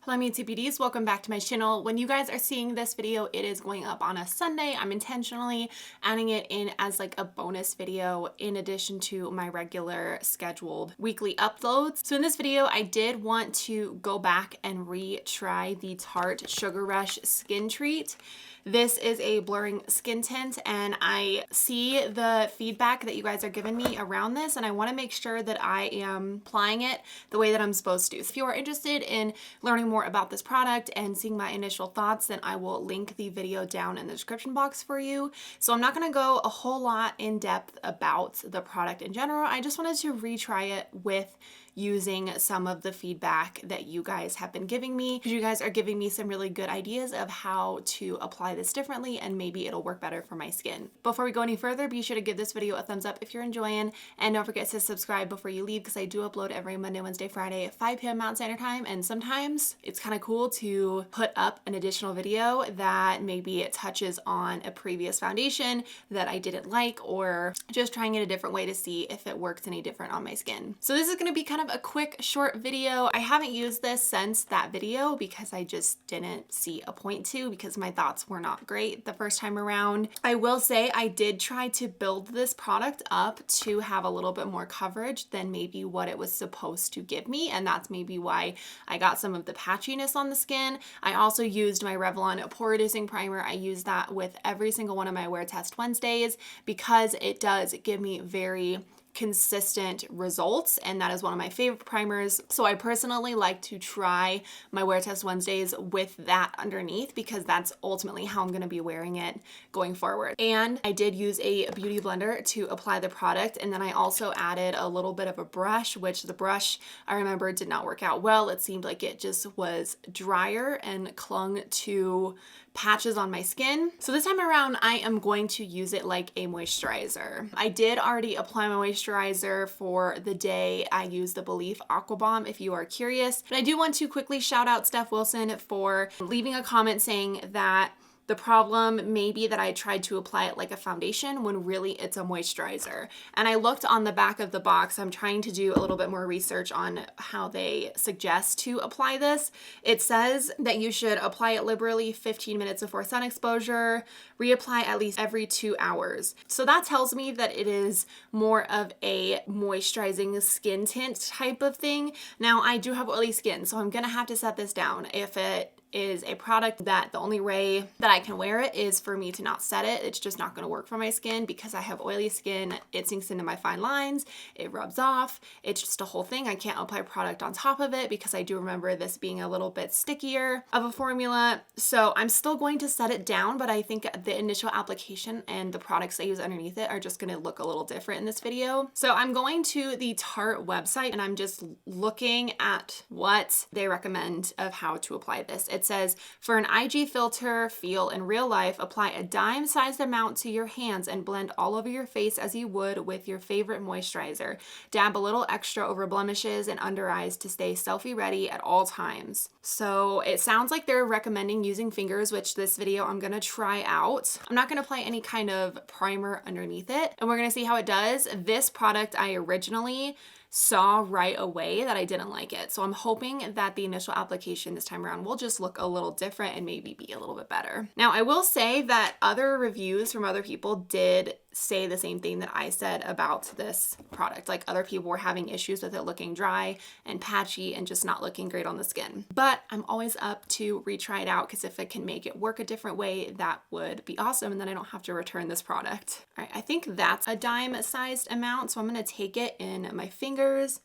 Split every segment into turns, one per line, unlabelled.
Hello, me TPDs. Welcome back to my channel. When you guys are seeing this video, it is going up on a Sunday. I'm intentionally adding it in as like a bonus video in addition to my regular scheduled weekly uploads. So in this video, I did want to go back and retry the Tarte Sugar Rush Skin Treat. This is a blurring skin tint, and I see the feedback that you guys are giving me around this, and I want to make sure that I am applying it the way that I'm supposed to. So if you are interested in learning more about this product and seeing my initial thoughts, then I will link the video down in the description box for you. So I'm not going to go a whole lot in depth about the product in general. I just wanted to retry it with using some of the feedback that you guys have been giving me, because you guys are giving me some really good ideas of how to apply this differently, and maybe it'll work better for my skin. Before we go any further, be sure to give this video a thumbs up if you're enjoying, and don't forget to subscribe before you leave, because I do upload every Monday, Wednesday, Friday at 5 p.m. Mountain Standard Time, and sometimes it's kind of cool to put up an additional video that maybe it touches on a previous foundation that I didn't like, or just trying it a different way to see if it works any different on my skin. So this is going to be kind of a quick short video. I haven't used this since that video because I just didn't see a point to, because my thoughts were not great the first time around. I will say I did try to build this product up to have a little bit more coverage than maybe what it was supposed to give me, and that's maybe why I got some of the patchiness on the skin. I also used my Revlon pore reducing primer. I use that with every single one of my wear test Wednesdays because it does give me very consistent results, and that is one of my favorite primers. So I personally like to try my wear test Wednesdays with that underneath, because that's ultimately how I'm going to be wearing it going forward. And I did use a beauty blender to apply the product, and then I also added a little bit of a brush, which the brush I remember did not work out well. It seemed like it just was drier and clung to patches on my skin. So this time around, I am going to use it like a moisturizer. I did already apply my moisturizer for the day. I used the Belief Aqua Bomb, if you are curious. But I do want to quickly shout out Steph Wilson for leaving a comment saying that the problem may be that I tried to apply it like a foundation when really it's a moisturizer. And I looked on the back of the box. I'm trying to do a little bit more research on how they suggest to apply this. It says that you should apply it liberally 15 minutes before sun exposure, reapply at least every 2 hours. So that tells me that it is more of a moisturizing skin tint type of thing. Now, I do have oily skin, so I'm gonna have to set this down. If it is a product that the only way that I can wear it is for me to not set it, it's just not going to work for my skin because I have oily skin. It sinks into my fine lines, it rubs off, it's just a whole thing. I can't apply product on top of it because I do remember this being a little bit stickier of a formula. So I'm still going to set it down, but I think the initial application and the products I use underneath it are just going to look a little different in this video. So I'm going to the Tarte website and I'm just looking at what they recommend of how to apply this. It says, for an IG filter feel in real life, apply a dime-sized amount to your hands and blend all over your face as you would with your favorite moisturizer. Dab a little extra over blemishes and under eyes to stay selfie ready at all times. So it sounds like they're recommending using fingers, which this video I'm gonna try out. I'm not gonna apply any kind of primer underneath it, and we're gonna see how it does. This product I originally saw right away that I didn't like it. So I'm hoping that the initial application this time around will just look a little different and maybe be a little bit better. Now, I will say that other reviews from other people did say the same thing that I said about this product. Like, other people were having issues with it looking dry and patchy and just not looking great on the skin. But I'm always up to retry it out, because if it can make it work a different way, that would be awesome, and then I don't have to return this product. All right, I think that's a dime-sized amount, so I'm gonna take it in my fingers.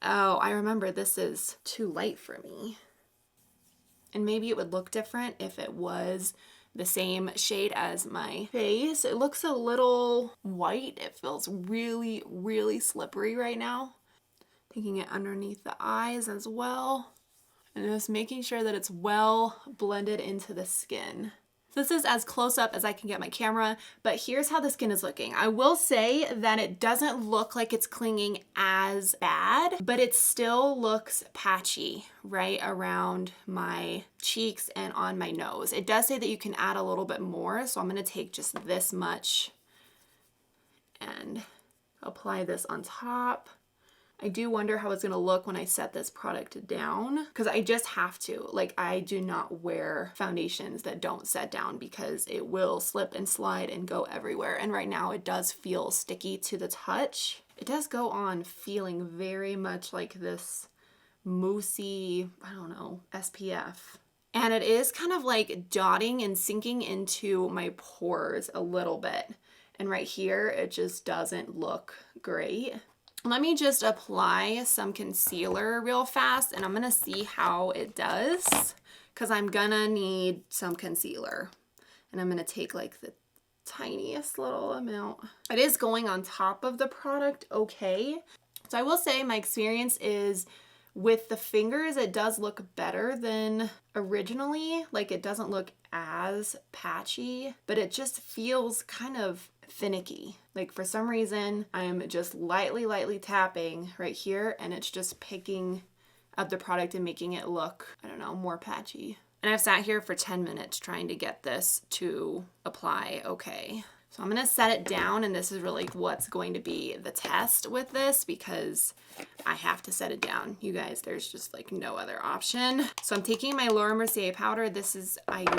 Oh, I remember this is too light for me. And maybe it would look different if it was the same shade as my face. It looks a little white. It feels really, really slippery right now. Taking it underneath the eyes as well. And just making sure that it's well blended into the skin. This is as close up as I can get my camera, but here's how the skin is looking. I will say that it doesn't look like it's clinging as bad, but it still looks patchy right around my cheeks and on my nose. It does say that you can add a little bit more, so I'm gonna take just this much and apply this on top. I do wonder how it's gonna look when I set this product down, because I just have to. Like, I do not wear foundations that don't set down because it will slip and slide and go everywhere. And right now it does feel sticky to the touch. It does go on feeling very much like this moussey, I don't know, SPF. And it is kind of like dotting and sinking into my pores a little bit. And right here, it just doesn't look great. Let me just apply some concealer real fast and I'm gonna see how it does, because I'm gonna need some concealer. And I'm gonna take like the tiniest little amount. It is going on top of the product okay. So I will say my experience is with the fingers, it does look better than originally. Like, it doesn't look as patchy, but it just feels kind of finicky. Like, for some reason, I'm just lightly tapping right here and it's just picking up the product and making it look, I don't know, more patchy. And I've sat here for 10 minutes trying to get this to apply okay. So I'm gonna set it down, and this is really what's going to be the test with this, because I have to set it down. You guys, there's just like no other option. So I'm taking my Mercier powder. I use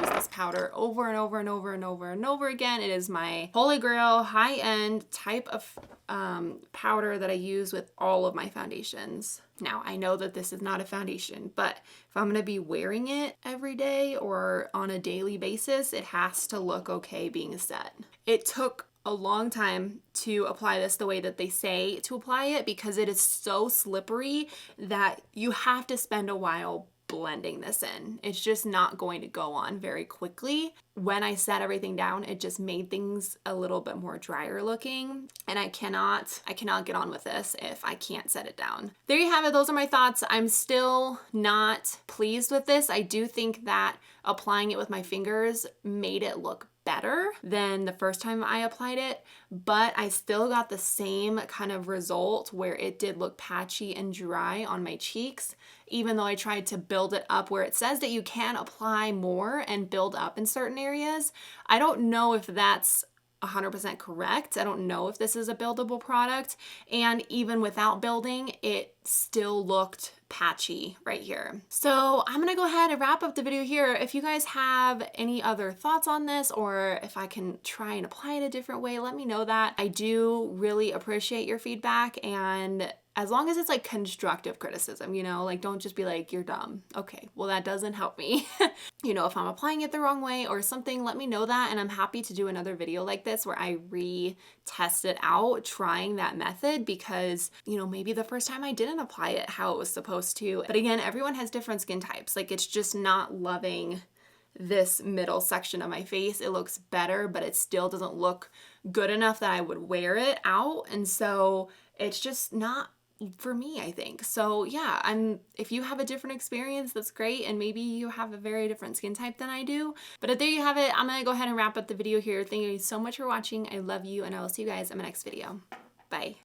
this powder over and over again. It is my holy grail high-end type of powder that I use with all of my foundations. Now, I know that this is not a foundation, but if I'm gonna be wearing it every day or on a daily basis, it has to look okay being set. It took a long time to apply this the way that they say to apply it, because it is so slippery that you have to spend a while blending this in. It's just not going to go on very quickly. When I set everything down, it just made things a little bit more drier looking, and I cannot get on with this if I can't set it down. There you have it. Those are my thoughts. I'm still not pleased with this. I do think that applying it with my fingers made it look better than the first time I applied it, but I still got the same kind of result where it did look patchy and dry on my cheeks, even though I tried to build it up where it says that you can apply more and build up in certain areas. I don't know if that's 100% correct. I don't know if this is a buildable product, and even without building, it still looked patchy right here. So I'm gonna go ahead and wrap up the video here. If you guys have any other thoughts on this, or if I can try and apply it a different way, let me know that. I do really appreciate your feedback, and as long as it's like constructive criticism, you know, like don't just be like, you're dumb. Okay, well that doesn't help me. You know, if I'm applying it the wrong way or something, let me know that, and I'm happy to do another video like this where I retest it out trying that method, because, you know, maybe the first time I didn't apply it how it was supposed to. But again, everyone has different skin types. Like, it's just not loving this middle section of my face. It looks better, but it still doesn't look good enough that I would wear it out. And so it's just not for me, I think. So yeah, if you have a different experience, that's great, and maybe you have a very different skin type than I do. But there you have it. I'm gonna go ahead and wrap up the video here. Thank you so much for watching. I love you, and I will see you guys in my next video. Bye.